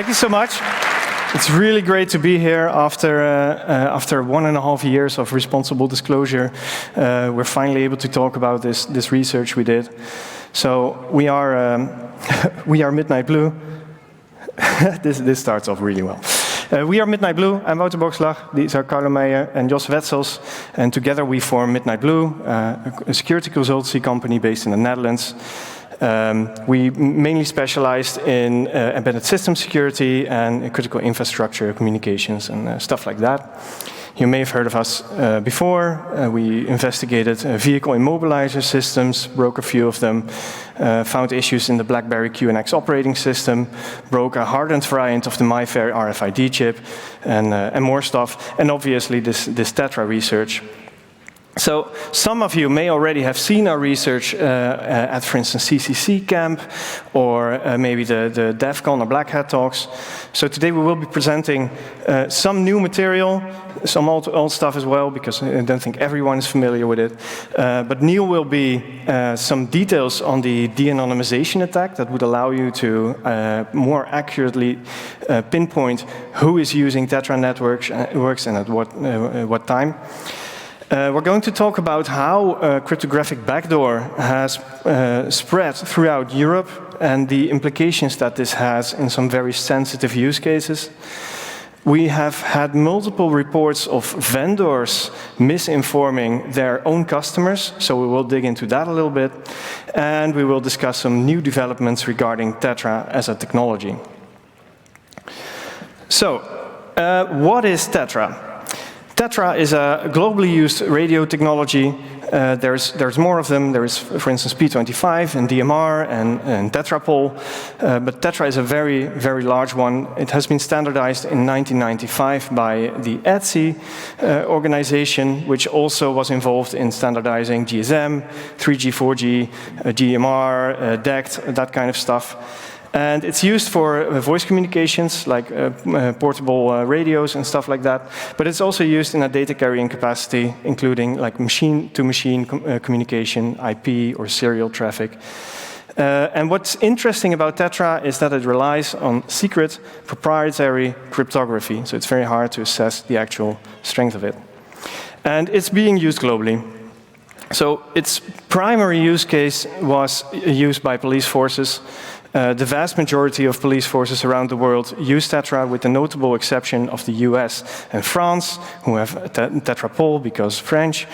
you so much. It's really great to be here after 1.5 years of responsible disclosure. We're finally able to talk about this research we did. So we are Midnight Blue. This starts off really well. We are Midnight Blue. I'm Wouter Boogslag. These are Carlo Meijer and Jos Wetsels. And together we form Midnight Blue, a security consultancy company based in the Netherlands. We mainly specialized in embedded system security and critical infrastructure communications and stuff like that. You may have heard of us before. We investigated vehicle immobilizer systems, broke a few of them, found issues in the BlackBerry QNX operating system, broke a hardened variant of the MyFair RFID chip, and more stuff, and obviously this TETRA research. So some of you may already have seen our research at, for instance, CCC Camp, or maybe the DEF CON or Black Hat talks. So today we will be presenting some new material, some old stuff as well, because I don't think everyone is familiar with it. But Neil will be some details on the de-anonymization attack that would allow you to more accurately pinpoint who is using TETRA networks and at what time. We're going to talk about how a cryptographic backdoor has spread throughout Europe and the implications that this has in some very sensitive use cases. We have had multiple reports of vendors misinforming their own customers, so we will dig into that a little bit. And we will discuss some new developments regarding TETRA as a technology. So, what is TETRA? TETRA is a globally used radio technology. There's more of them. There is, for instance, P25 and DMR and TETRAPOL. But TETRA is a very, very large one. It has been standardized in 1995 by the ETSI organization, which also was involved in standardizing GSM, 3G, 4G, DMR, DECT, that kind of stuff. And it's used for voice communications, like portable radios and stuff like that. But it's also used in a data carrying capacity, including like machine-to-machine communication, IP or serial traffic. And what's interesting about TETRA is that it relies on secret, proprietary cryptography. So it's very hard to assess the actual strength of it. And it's being used globally. So its primary use case was used by police forces. The vast majority of police forces around the world use TETRA, with the notable exception of the US and France, who have TETRAPOL because French.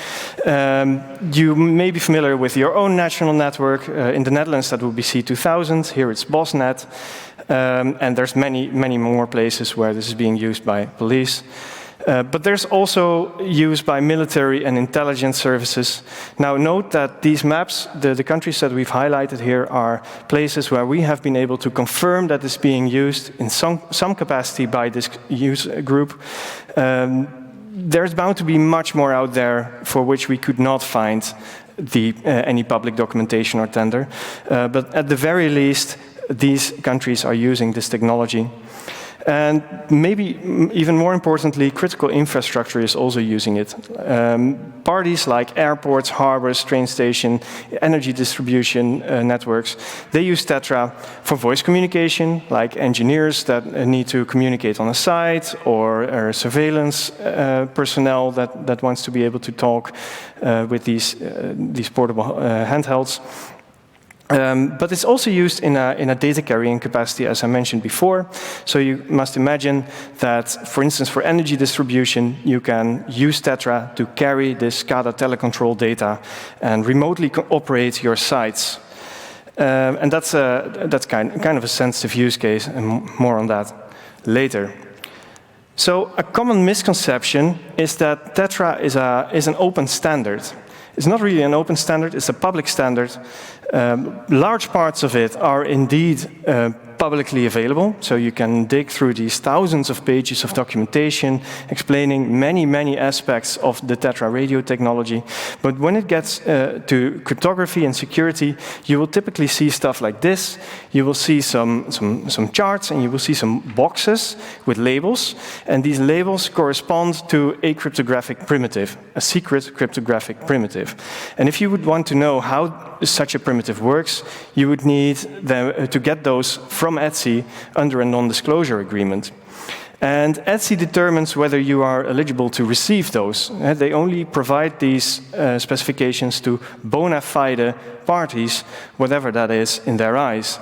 You may be familiar with your own national network. In the Netherlands, that would be C2000. Here it's BOSNet. And there's many more places where this is being used by police. But there's also use by military and intelligence services. Now note that these maps, the countries that we've highlighted here, are places where we have been able to confirm that it's being used in some capacity by this use group. There's bound to be much more out there for which we could not find any public documentation or tender. But at the very least, these countries are using this technology. And maybe even more importantly, critical infrastructure is also using it. Parties like airports, harbors, train station, energy distribution networks, they use TETRA for voice communication, like engineers that need to communicate on a site, or surveillance personnel that wants to be able to talk with these portable handhelds. But it's also used in a data carrying capacity, as I mentioned before. So you must imagine that, for instance, for energy distribution, you can use TETRA to carry this SCADA telecontrol data and remotely operate your sites. And that's kind of a sensitive use case, and more on that later. So a common misconception is that TETRA is an open standard. It's not really an open standard, it's a public standard. Large parts of it are indeed publicly available, so you can dig through these thousands of pages of documentation explaining many aspects of the TETRA radio technology. But when it gets to cryptography and security, you will typically see stuff like this. You will see some charts, and you will see some boxes with labels, and these labels correspond to a cryptographic primitive, a secret cryptographic primitive. And if you would want to know how such a primitive works, you would need to get those from from Etsy under a non-disclosure agreement. And Etsy determines whether you are eligible to receive those. They only provide these specifications to bona fide parties, whatever that is in their eyes.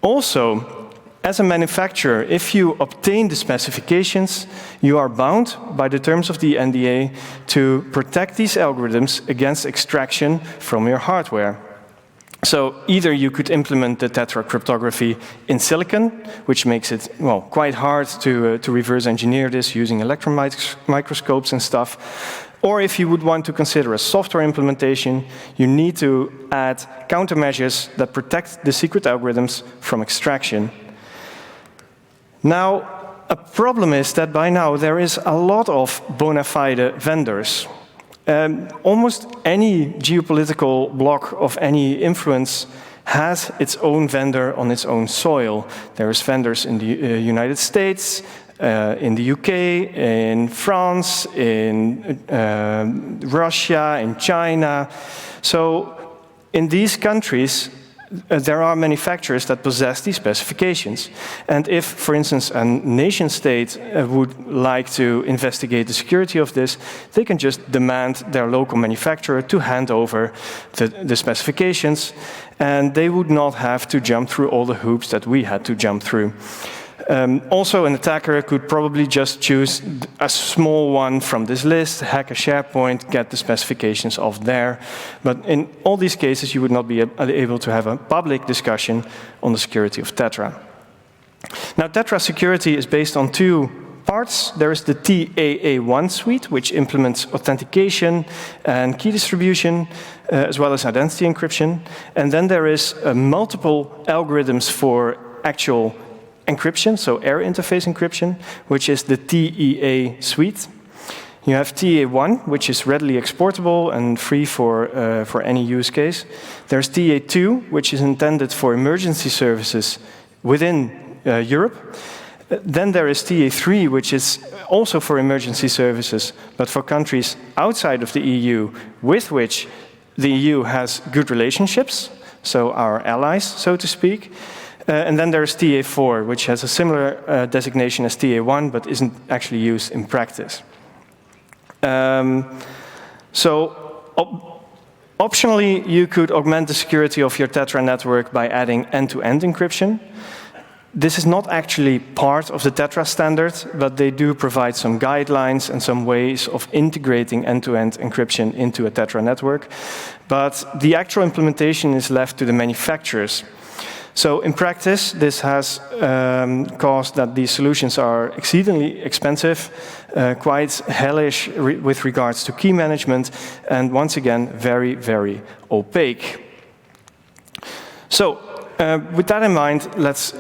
Also, as a manufacturer, if you obtain the specifications, you are bound by the terms of the NDA to protect these algorithms against extraction from your hardware. So either you could implement the TETRA cryptography in silicon, which makes it, well, quite hard to reverse engineer this using electron microscopes and stuff. Or if you would want to consider a software implementation, you need to add countermeasures that protect the secret algorithms from extraction. Now, a problem is that by now there is a lot of bona fide vendors. Almost any geopolitical bloc of any influence has its own vendor on its own soil. There's vendors in the United States, in the UK, in France, in Russia, in China. So in these countries, there are manufacturers that possess these specifications. And if, for instance, a nation state would like to investigate the security of this, they can just demand their local manufacturer to hand over the specifications, and they would not have to jump through all the hoops that we had to jump through. Also, an attacker could probably just choose a small one from this list, hack a SharePoint, get the specifications off there. But in all these cases, you would not be able to have a public discussion on the security of TETRA. Now, TETRA security is based on two parts. There is the TAA1 suite, which implements authentication and key distribution, as well as identity encryption. And then there is multiple algorithms for actual encryption, so air interface encryption, which is the TEA suite. You have TEA1, which is readily exportable and free for any use case. There's TEA2, which is intended for emergency services within Europe. Then there is TEA3, which is also for emergency services, but for countries outside of the EU, with which the EU has good relationships, so our allies, so to speak. And then there's TEA4, which has a similar designation as TEA1, but isn't actually used in practice. Optionally, you could augment the security of your TETRA network by adding end-to-end encryption. This is not actually part of the TETRA standard, but they do provide some guidelines and some ways of integrating end-to-end encryption into a TETRA network. But the actual implementation is left to the manufacturers. So in practice, this has caused that these solutions are exceedingly expensive, quite hellish with regards to key management, and once again, very, very opaque. So with that in mind, let's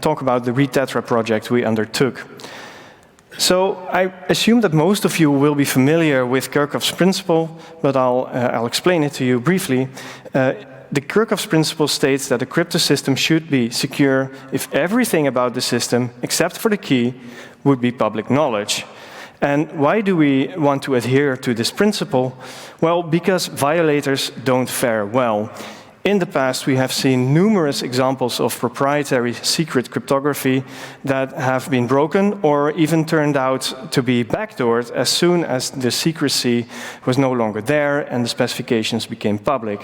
talk about the ReTETRA project we undertook. So I assume that most of you will be familiar with Kirchhoff's principle, but I'll explain it to you briefly. The Kirchhoff's principle states that a crypto system should be secure if everything about the system, except for the key, would be public knowledge. And why do we want to adhere to this principle? Well, because violators don't fare well. In the past, we have seen numerous examples of proprietary secret cryptography that have been broken or even turned out to be backdoored as soon as the secrecy was no longer there and the specifications became public.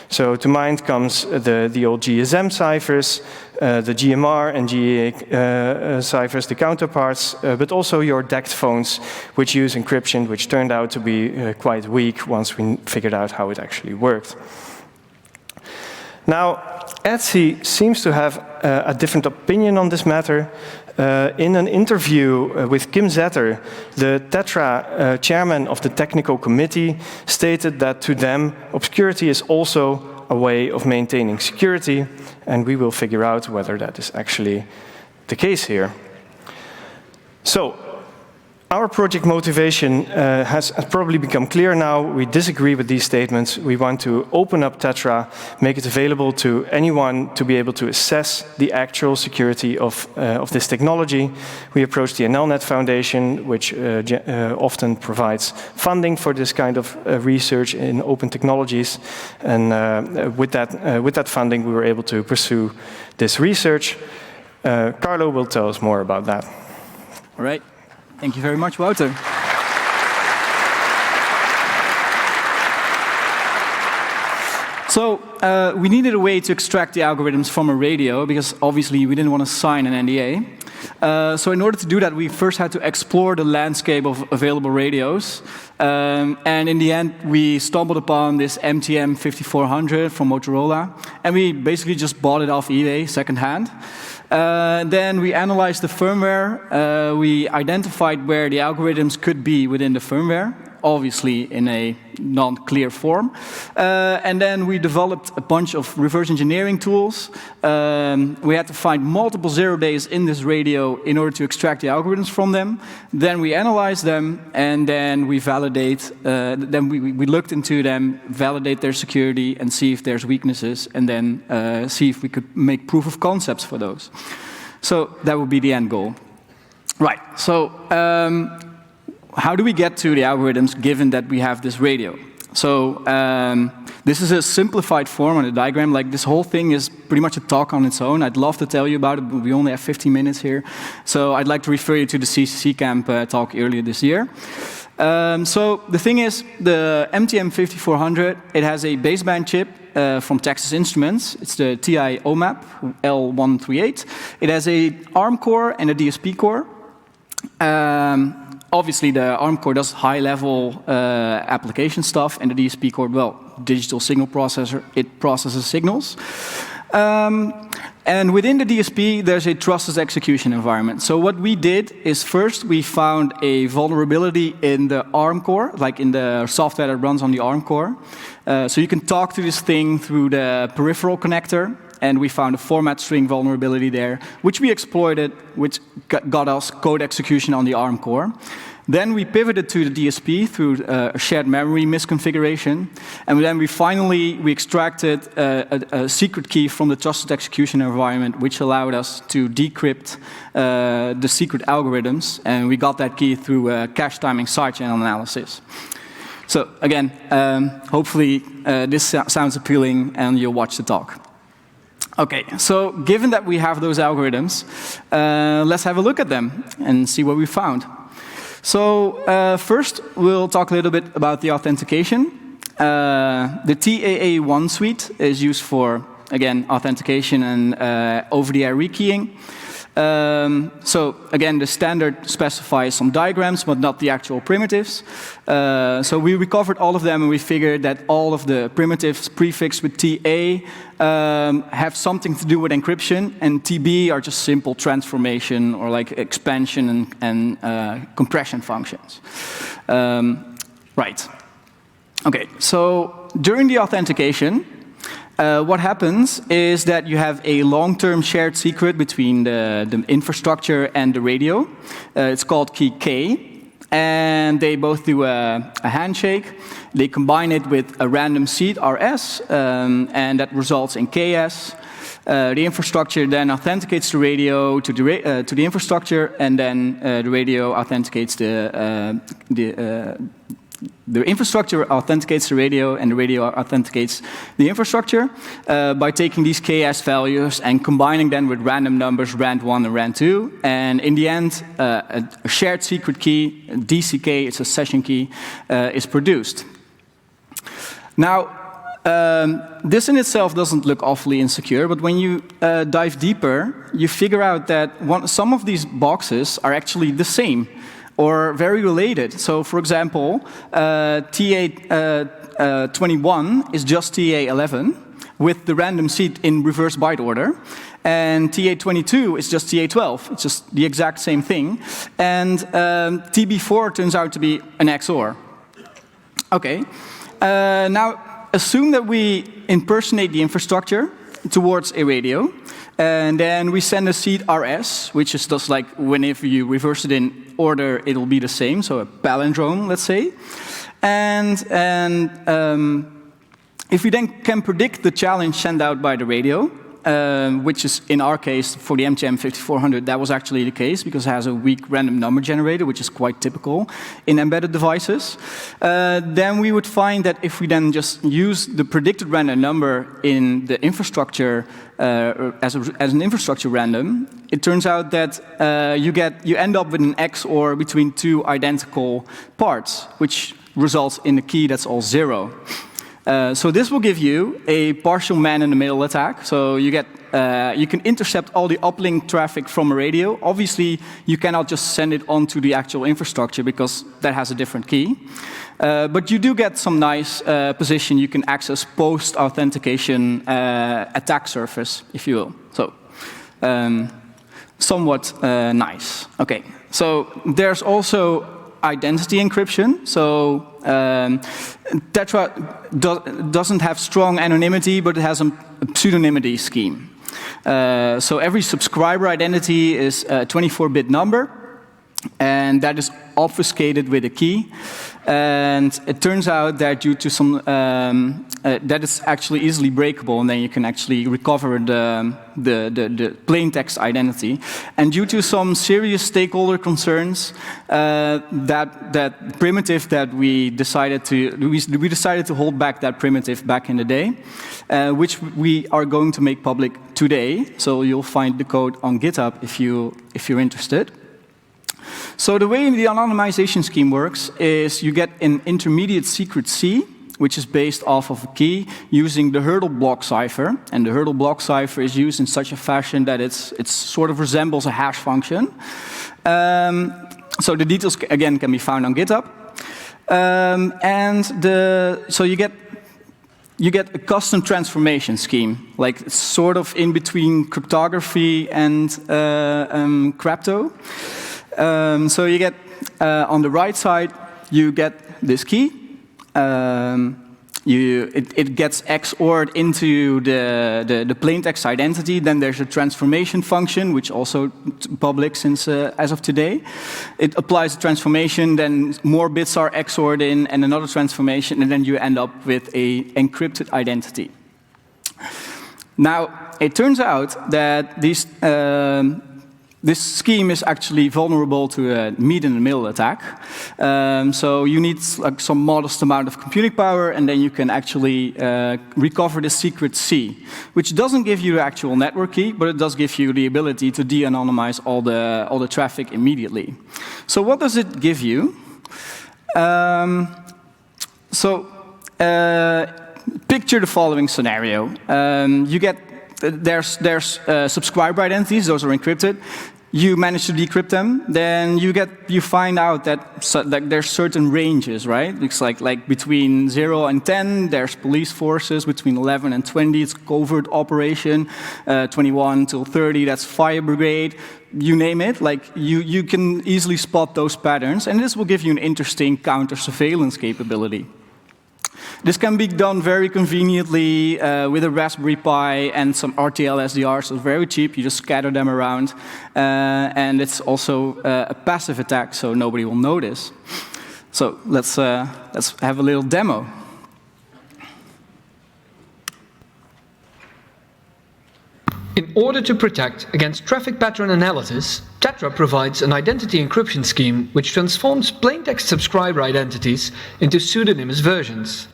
So to mind comes the old GSM ciphers, the GMR and GEA ciphers, the counterparts, but also your DECT phones, which use encryption, which turned out to be quite weak once we figured out how it actually worked. Now, Etsy seems to have a different opinion on this matter. In an interview with Kim Zetter, the TETRA chairman of the technical committee stated that to them, obscurity is also a way of maintaining security, and we will figure out whether that is actually the case here. So, Our project motivation has probably become clear now. We disagree with these statements. We want to open up TETRA, make it available to anyone to be able to assess the actual security of this technology. We approached the NLNet Foundation, which often provides funding for this kind of research in open technologies. And with that funding, we were able to pursue this research. Carlo will tell us more about that. All right. Thank you very much, Wouter. So we needed a way to extract the algorithms from a radio because obviously we didn't want to sign an NDA. So in order to do that, we first had to explore the landscape of available radios. And in the end, we stumbled upon this MTM 5400 from Motorola. And we basically just bought it off eBay, secondhand. Then we analyzed the firmware. We identified where the algorithms could be within the firmware, obviously in a non-clear form. And then we developed a bunch of reverse engineering tools. We had to find multiple 0 days in this radio in order to extract the algorithms from them. Then we analyzed them, and then we validate. Then we looked into them, validate their security, and see if there's weaknesses, and then see if we could make proof of concepts for those. So that would be the end goal. Right. So how do we get to the algorithms given that we have this radio? So this is a simplified form on a diagram. Like this whole thing is pretty much a talk on its own. I'd love to tell you about it, but we only have 15 minutes here. So I'd like to refer you to the CCC Camp talk earlier this year. So the thing is, the MTM 5400, it has a baseband chip from Texas Instruments. It's the TI OMAP L138. It has a ARM core and a DSP core. Obviously, the ARM core does high-level application stuff, and the DSP core, well, digital signal processor, it processes signals. And within the DSP, there's a trusted execution environment. So what we did is first we found a vulnerability in the ARM core, like in the software that runs on the ARM core. So you can talk to this thing through the peripheral connector. And we found a format string vulnerability there, which we exploited, which got us code execution on the ARM core. Then we pivoted to the DSP through a shared memory misconfiguration. And then we extracted a secret key from the trusted execution environment, which allowed us to decrypt the secret algorithms. And we got that key through cache timing side channel analysis. So again, hopefully this sounds appealing and you'll watch the talk. Okay, so given that we have those algorithms, let's have a look at them and see what we found. So first, we'll talk a little bit about the authentication. The TAA1 suite is used for, again, authentication and over-the-air rekeying. So again, the standard specifies some diagrams, but not the actual primitives. So we recovered all of them, and we figured that all of the primitives prefixed with TA have something to do with encryption, and TB are just simple transformation or like expansion and compression functions. Right. Okay. So during the authentication, what happens is that you have a long-term shared secret between the infrastructure and the radio. It's called key K. And they both do a handshake. They combine it with a random seed, RS, and that results in KS. The infrastructure then authenticates the radio to the infrastructure, and then the radio authenticates the infrastructure authenticates the radio, and the radio authenticates the infrastructure by taking these KS values and combining them with random numbers, rand1 and rand2. And in the end, a shared secret key, DCK, it's a session key, is produced. Now, this in itself doesn't look awfully insecure, but when you dive deeper, you figure out that some of these boxes are actually the same, or very related. So, for example, TA21 is just TA11 with the random seed in reverse byte order, and TA22 is just TA12. It's just the exact same thing. And TB4 turns out to be an XOR. Okay. Now, assume that we impersonate the infrastructure, towards a radio. And then we send a seed RS, which is just like whenever you reverse it in order, it will be the same, so a palindrome, let's say. And if we then can predict the challenge sent out by the radio, which is in our case, for the MTM 5400, that was actually the case because it has a weak random number generator, which is quite typical in embedded devices. Then we would find that if we then just use the predicted random number in the infrastructure as an infrastructure random, it turns out that you end up with an XOR between two identical parts, which results in a key that's all 0. So this will give you a partial man-in-the-middle attack. So you can intercept all the uplink traffic from a radio. Obviously, you cannot just send it onto the actual infrastructure because that has a different key. But you do get some nice position you can access post-authentication attack surface, if you will. So somewhat nice. Okay. So there's also identity encryption. So TETRA doesn't have strong anonymity, but it has a pseudonymity scheme. So every subscriber identity is a 24-bit number, and that is obfuscated with a key. And it turns out that due to some that is actually easily breakable, and then you can actually recover the plain text identity. And due to some serious stakeholder concerns, that primitive that we decided to hold back that primitive back in the day, which we are going to make public today. So you'll find the code on GitHub if you're interested. So the way the anonymization scheme works is you get an intermediate secret C, which is based off of a key using the hurdle block cipher. And the hurdle block cipher is used in such a fashion that it sort of resembles a hash function. So the details, again, can be found on GitHub. So you get a custom transformation scheme, like it's sort of in between cryptography and crypto. So you get, on the right side, you get this key. It gets XOR'd into the plaintext identity. Then there's a transformation function, which also public since as of today. It applies a transformation, then more bits are XOR'd in, and another transformation, and then you end up with a encrypted identity. Now, it turns out that this scheme is actually vulnerable to a meet-in-the-middle attack. So you need like some modest amount of computing power, and then you can actually recover the secret C, which doesn't give you the actual network key, but it does give you the ability to de-anonymize all the traffic immediately. So what does it give you? Picture the following scenario. There's subscriber identities; those are encrypted. You manage to decrypt them, then you find out that there's certain ranges, right? It's like between 0 and 10, there's police forces. Between 11 and 20, it's covert operation. 21 till 30, that's fire brigade. You name it. Like you can easily spot those patterns, and this will give you an interesting counter surveillance capability. This can be done very conveniently with a Raspberry Pi and some RTL SDRs, so very cheap. You just scatter them around. And it's also a passive attack, so nobody will notice. So let's have a little demo. In order to protect against traffic pattern analysis, TETRA provides an identity encryption scheme which transforms plaintext subscriber identities into pseudonymous versions.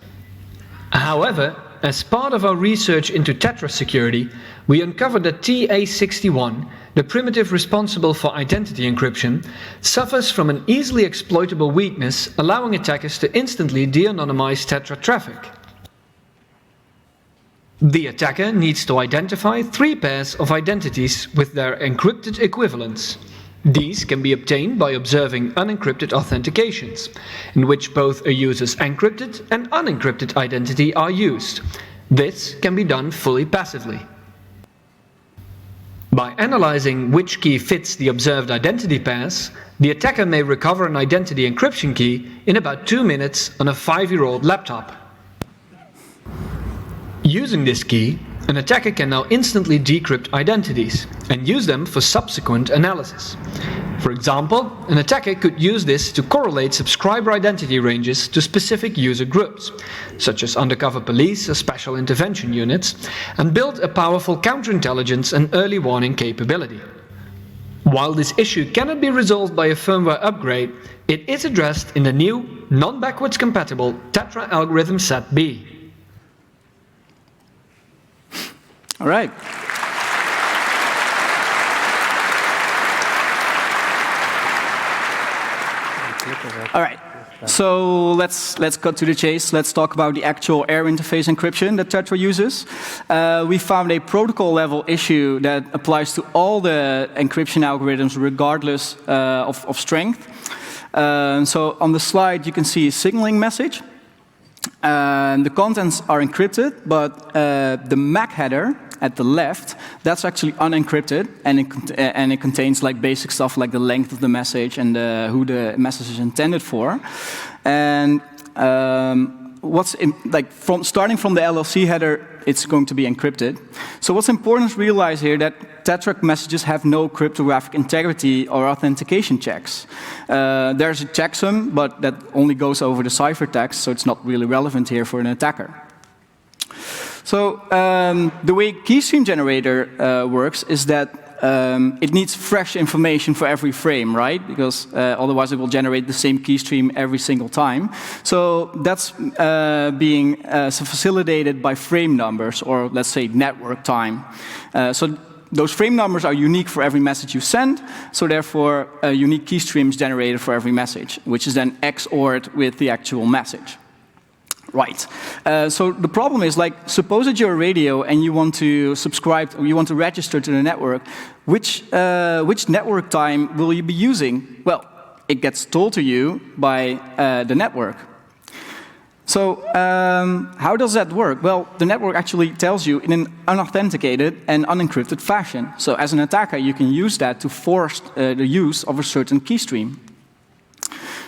However, as part of our research into TETRA security, we uncovered that TA61, the primitive responsible for identity encryption, suffers from an easily exploitable weakness, allowing attackers to instantly de-anonymize TETRA traffic. The attacker needs to identify 3 pairs of identities with their encrypted equivalents. These can be obtained by observing unencrypted authentications, in which both a user's encrypted and unencrypted identity are used. This can be done fully passively. By analyzing which key fits the observed identity pairs, the attacker may recover an identity encryption key in about 2 minutes on a 5-year-old laptop. Using this key, An attacker can now instantly decrypt identities and use them for subsequent analysis. For example, an attacker could use this to correlate subscriber identity ranges to specific user groups, such as undercover police or special intervention units, and build a powerful counterintelligence and early warning capability. While this issue cannot be resolved by a firmware upgrade, it is addressed in the new, non-backwards compatible TETRA algorithm set B. All right. All right. So let's cut to the chase. Let's talk about the actual air interface encryption that TETRA uses. We found a protocol level issue that applies to all the encryption algorithms regardless of strength. So on the slide you can see a signaling message. The contents are encrypted, but the MAC header at the left, that's actually unencrypted, and it contains like basic stuff like the length of the message and who the message is intended for. And starting from the LLC header, it's going to be encrypted. So what's important to realize here that TETRA messages have no cryptographic integrity or authentication checks. There's a checksum, but that only goes over the ciphertext, so it's not really relevant here for an attacker. So the way keystream generator works is that it needs fresh information for every frame, right? Because otherwise it will generate the same keystream every single time. So that's being facilitated by frame numbers, or let's say network time. So those frame numbers are unique for every message you send, so therefore a unique keystream is generated for every message, which is then XORed with the actual message. Right. So the problem is, like, suppose that you're a radio and you want to subscribe, or you want to register to the network. Which network time will you be using? Well, it gets told to you by the network. So how does that work? Well, the network actually tells you in an unauthenticated and unencrypted fashion. So as an attacker, you can use that to force the use of a certain keystream.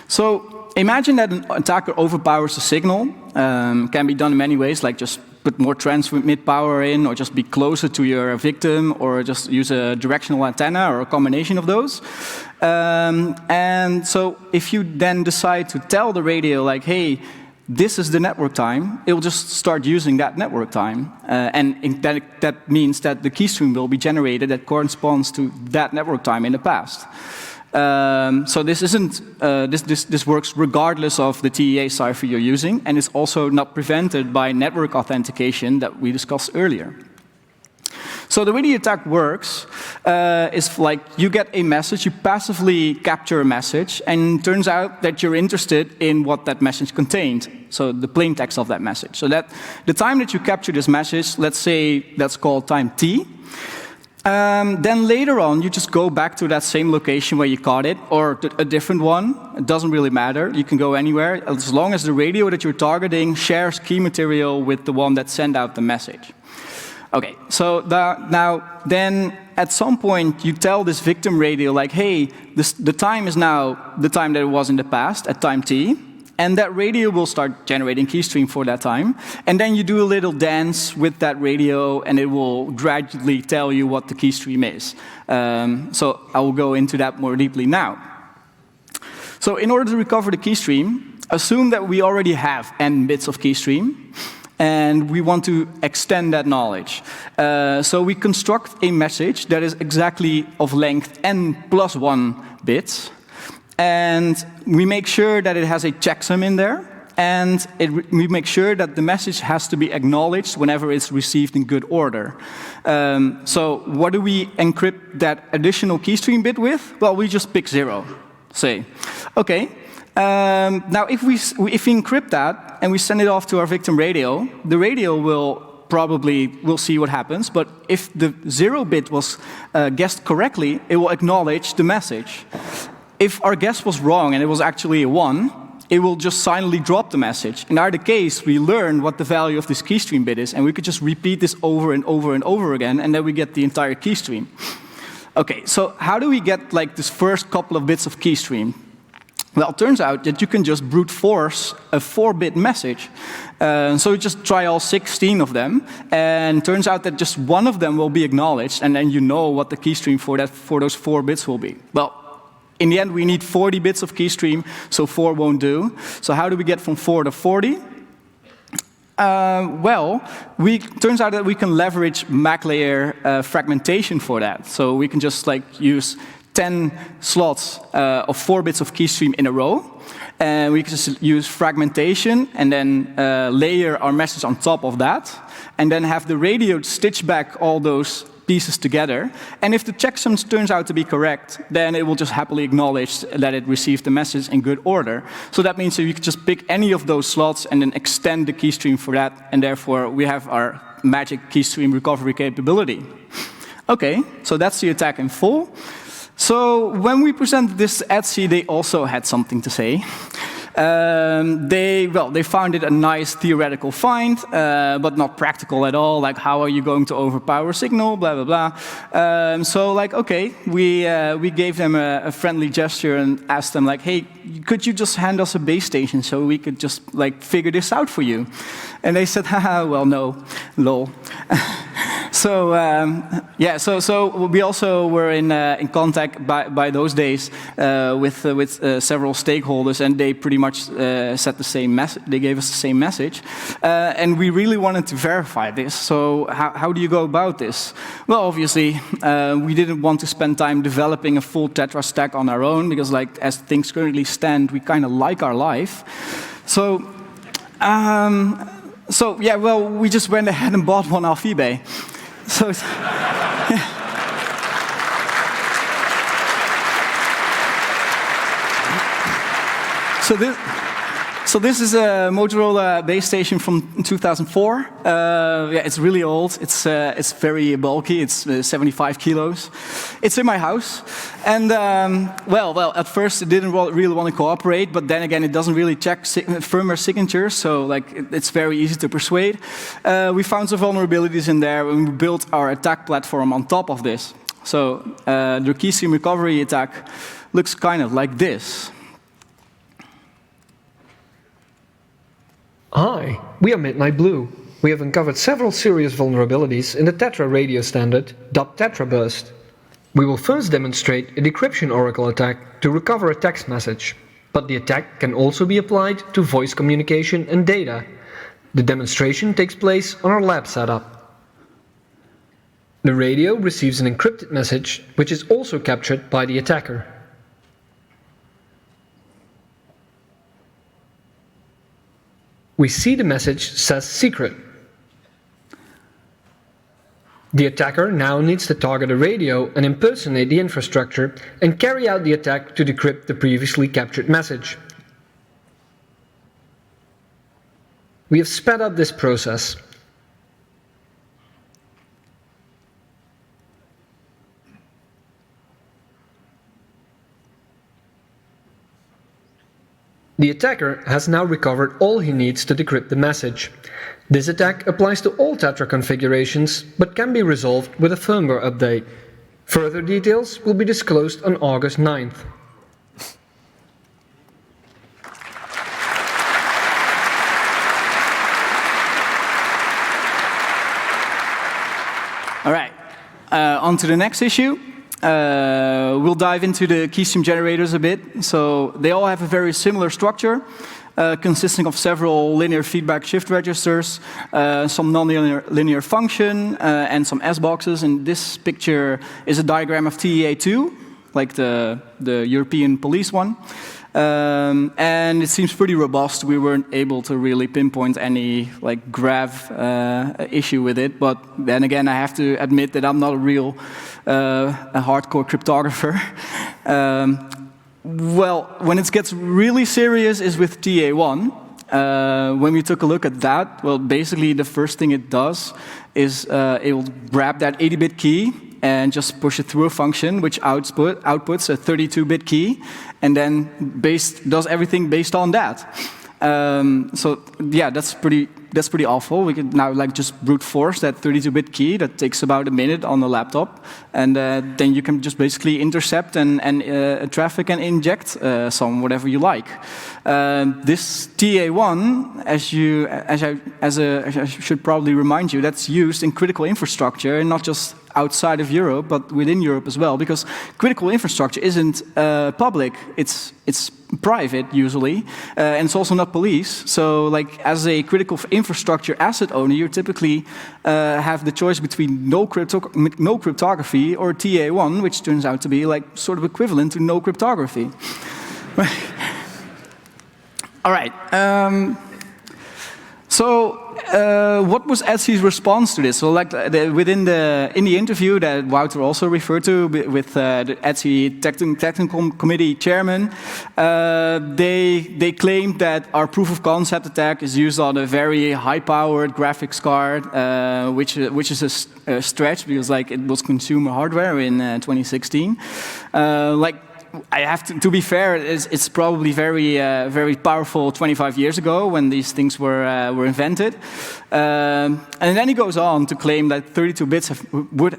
So imagine that an attacker overpowers a signal. Can be done in many ways, like just put more transmit power in, or just be closer to your victim, or just use a directional antenna, or a combination of those. And so if you then decide to tell the radio, like, hey, this is the network time, it will just start using that network time. And that means that the keystream will be generated that corresponds to that network time in the past. So this isn't this works regardless of the TEA cipher you're using, and it's also not prevented by network authentication that we discussed earlier. So the way the attack works is like you get a message, you passively capture a message, and it turns out that you're interested in what that message contained. So the plain text of that message. So that the time that you capture this message, let's say that's called time t. Then later on, you just go back to that same location where you caught it, or a different one. It doesn't really matter. You can go anywhere, as long as the radio that you're targeting shares key material with the one that sent out the message. Okay, so now then at some point you tell this victim radio, like, hey, the time is now the time that it was in the past, at time t. And that radio will start generating keystream for that time. And then you do a little dance with that radio, and it will gradually tell you what the keystream is. So I will go into that more deeply now. So in order to recover the keystream, assume that we already have n bits of keystream, and we want to extend that knowledge. So we construct a message that is exactly of length n plus 1 bits. And we make sure that it has a checksum in there, and we make sure that the message has to be acknowledged whenever it's received in good order. So what do we encrypt that additional keystream bit with? Well, we just pick 0, say. Okay, now if we encrypt that and we send it off to our victim radio, the radio will see what happens, but if the 0 bit was guessed correctly, it will acknowledge the message. If our guess was wrong and it was actually a 1, it will just silently drop the message. In either case, we learn what the value of this keystream bit is, and we could just repeat this over and over and over again, and then we get the entire keystream. Okay, so how do we get like this first couple of bits of keystream? Well, it turns out that you can just brute force a 4-bit message. So you just try all 16 of them, and it turns out that just one of them will be acknowledged, and then you know what the keystream for those 4 bits will be. Well, in the end, we need 40 bits of keystream, so 4 won't do. So how do we get from 4 to 40? Well, turns out that we can leverage MAC layer fragmentation for that. So we can just use 10 slots of 4 bits of keystream in a row. And we can just use fragmentation and then layer our message on top of that. And then have the radio stitch back all those pieces together. And if the checksum turns out to be correct, then it will just happily acknowledge that it received the message in good order. So that means that you can just pick any of those slots and then extend the keystream for that. And therefore, we have our magic keystream recovery capability. OK, so that's the attack in full. So when we presented this to ETSI, they also had something to say. They found it a nice theoretical find, but not practical at all. Like, how are you going to overpower a signal? Blah blah blah. So, okay, we gave them a friendly gesture and asked them, hey, could you just hand us a base station so we could just figure this out for you? And they said, haha, well, no, lol. So so we also were in contact by those days with several stakeholders, and they pretty much said the same message. They gave us the same message, and we really wanted to verify this. So how do you go about this? Well, obviously, we didn't want to spend time developing a full TETRA stack on our own because, as things currently stand, we kind of like our life. So yeah, well, we just went ahead and bought one off eBay. So, yeah. So this is a Motorola base station from 2004. Yeah, it's really old. It's very bulky. It's 75 kilos. It's in my house, and well, at first it didn't really want to cooperate, but then again, it doesn't really check firmware signatures, so it's very easy to persuade. We found some vulnerabilities in there, and we built our attack platform on top of this. So the keystream recovery attack looks kind of like this. Hi, we are Midnight Blue. We have uncovered several serious vulnerabilities in the TETRA radio standard, .TETRA burst. We will first demonstrate a decryption oracle attack to recover a text message, but the attack can also be applied to voice communication and data. The demonstration takes place on our lab setup. The radio receives an encrypted message, which is also captured by the attacker. We see the message says secret. The attacker now needs to target a radio and impersonate the infrastructure and carry out the attack to decrypt the previously captured message. We have sped up this process. The attacker has now recovered all he needs to decrypt the message. This attack applies to all TETRA configurations, but can be resolved with a firmware update. Further details will be disclosed on August 9th. All right, on to the next issue. We'll dive into the keystream generators a bit. So they all have a very similar structure, consisting of several linear feedback shift registers, some non-linear function, and some S-boxes. And this picture is a diagram of TEA2, like the European police one. And it seems pretty robust. We weren't able to really pinpoint any graph issue with it. But then again, I have to admit that I'm not a real a hardcore cryptographer. Well, when it gets really serious is with TA1. When we took a look at that, well, basically the first thing it does is it will grab that 80-bit key and just push it through a function which outputs a 32-bit key, and then does everything based on that. So yeah, that's pretty awful. We could now just brute force that 32-bit key that takes about a minute on the laptop, and then you can just basically intercept and traffic and inject some whatever you like. This TA1, as I should probably remind you, that's used in critical infrastructure, and not just outside of Europe, but within Europe as well, because critical infrastructure isn't public, it's private usually, and it's also not police. So as a critical infrastructure asset owner, you typically have the choice between no cryptography or TA1, which turns out to be sort of equivalent to no cryptography. All right. So what was ETSI's response to this? So in the interview that Wouter also referred to with the ETSI technical committee chairman, they claimed that our proof of concept attack is used on a very high-powered graphics card, which is a stretch because it was consumer hardware in 2016. I have to be fair, it's probably very powerful 25 years ago when these things were invented. And then he goes on to claim that 32 bits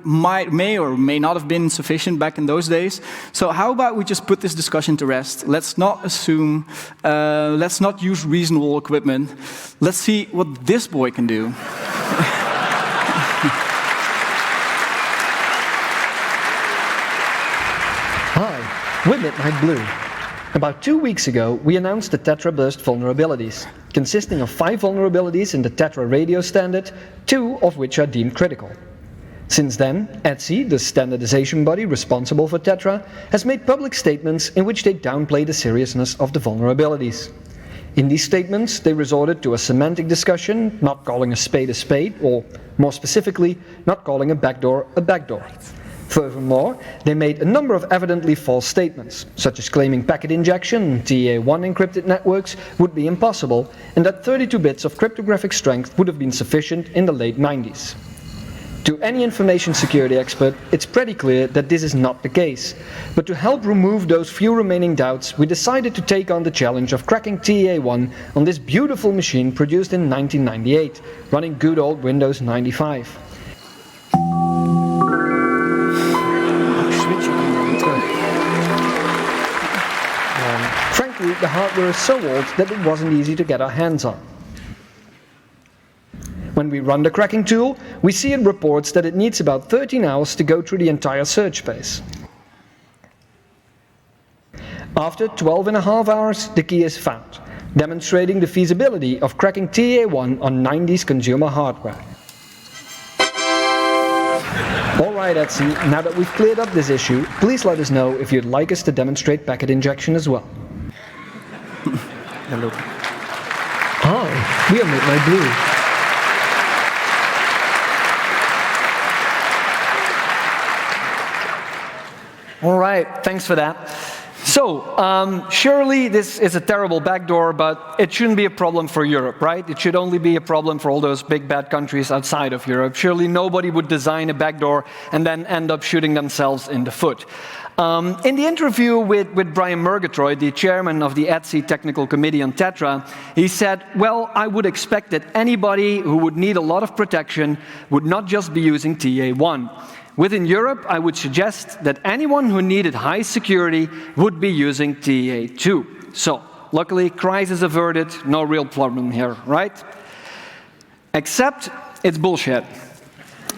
may or may not have been sufficient back in those days. So how about we just put this discussion to rest? Let's not assume, let's not use reasonable equipment. Let's see what this boy can do. We're Midnight Blue. About 2 weeks ago, we announced the TETRA burst vulnerabilities, consisting of 5 vulnerabilities in the TETRA radio standard, 2 of which are deemed critical. Since then, ETSI, the standardization body responsible for TETRA, has made public statements in which they downplay the seriousness of the vulnerabilities. In these statements, they resorted to a semantic discussion, not calling a spade, or more specifically, not calling a backdoor a backdoor. Furthermore, they made a number of evidently false statements, such as claiming packet injection in TA1 encrypted networks would be impossible, and that 32 bits of cryptographic strength would have been sufficient in the late 90s. To any information security expert, it's pretty clear that this is not the case. But to help remove those few remaining doubts, we decided to take on the challenge of cracking TA1 on this beautiful machine produced in 1998, running good old Windows 95. Frankly, the hardware is so old that it wasn't easy to get our hands on. When we run the cracking tool, we see it reports that it needs about 13 hours to go through the entire search space. After 12.5 hours, the key is found, demonstrating the feasibility of cracking TA1 on 90s consumer hardware. Alright ETSI, now that we've cleared up this issue, please let us know if you'd like us to demonstrate packet injection as well. Hello. Hi, we are Midnight Blue. All right, thanks for that. So, surely this is a terrible backdoor, but it shouldn't be a problem for Europe, right? It should only be a problem for all those big bad countries outside of Europe. Surely nobody would design a backdoor and then end up shooting themselves in the foot. In the interview with Brian Murgatroyd, the chairman of the ETSI Technical Committee on TETRA, he said, well, I would expect that anybody who would need a lot of protection would not just be using TA1. Within Europe, I would suggest that anyone who needed high security would be using TA2. So, luckily, crisis averted, no real problem here, right? Except, it's bullshit.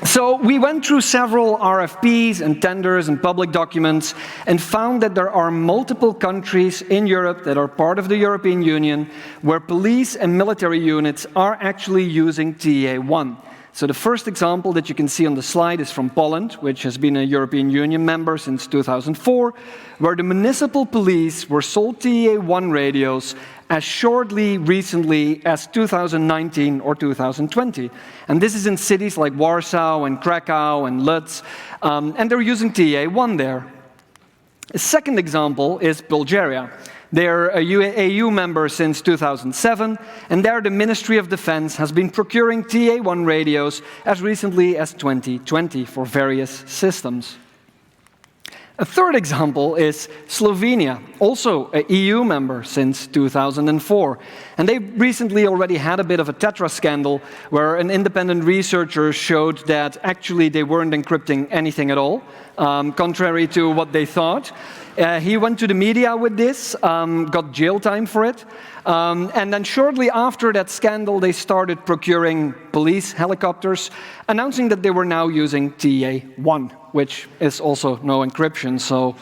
So, we went through several RFPs and tenders and public documents and found that there are multiple countries in Europe that are part of the European Union where police and military units are actually using TA1. So the first example that you can see on the slide is from Poland, which has been a European Union member since 2004, where the municipal police were sold TA1 radios as shortly recently as 2019 or 2020. And this is in cities like Warsaw and Krakow and Lodz, and they're using TA1 there. A second example is Bulgaria. They're a EU member since 2007, and there the Ministry of Defense has been procuring TA1 radios as recently as 2020 for various systems. A third example is Slovenia, also an EU member since 2004. And they recently already had a bit of a TETRA scandal where an independent researcher showed that actually they weren't encrypting anything at all, contrary to what they thought. He went to the media with this, got jail time for it, and then shortly after that scandal, they started procuring police helicopters, announcing that they were now using TEA1, which is also no encryption. So,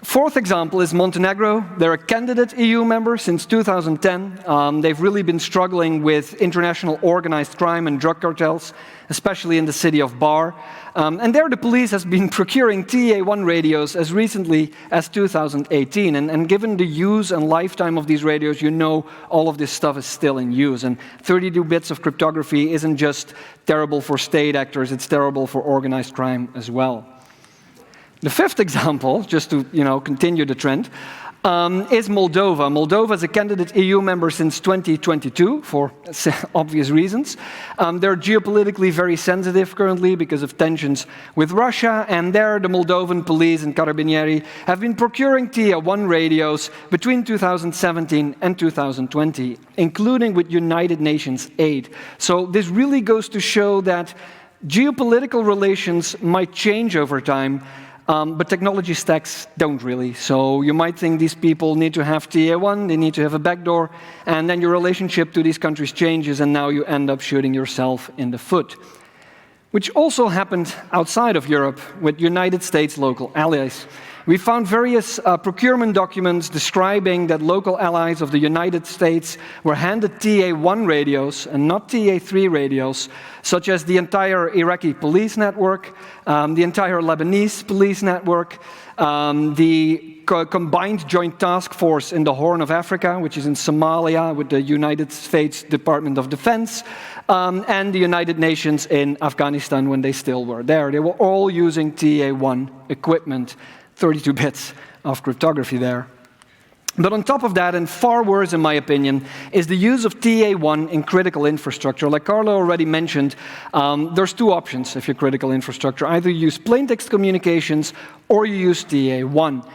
fourth example is Montenegro. They're a candidate EU member since 2010. They've really been struggling with international organized crime and drug cartels, especially in the city of Bar. And there the police has been procuring TEA1 radios as recently as 2018. And given the use and lifetime of these radios, you know all of this stuff is still in use. And 32 bits of cryptography isn't just terrible for state actors, it's terrible for organized crime as well. The fifth example, just to continue the trend, is Moldova. Moldova is a candidate EU member since 2022 for obvious reasons. They're geopolitically very sensitive currently because of tensions with Russia, and there the Moldovan police and Carabinieri have been procuring TEA1 radios between 2017 and 2020, including with United Nations aid. So this really goes to show that geopolitical relations might change over time, but technology stacks don't really. So you might think these people need to have TEA1, they need to have a backdoor, and then your relationship to these countries changes, and now you end up shooting yourself in the foot. Which also happened outside of Europe with United States local allies. We found various procurement documents describing that local allies of the United States were handed TEA1 radios and not TEA3 radios, such as the entire Iraqi police network, the entire Lebanese police network, the combined joint task force in the Horn of Africa, which is in Somalia with the United States Department of Defense, and the United Nations in Afghanistan when they still were there. They were all using TEA1 equipment. 32 bits of cryptography there. But on top of that, and far worse in my opinion, is the use of TEA1 in critical infrastructure. Like Carlo already mentioned, there's two options if you're critical infrastructure. Either you use plaintext communications or you use TEA1.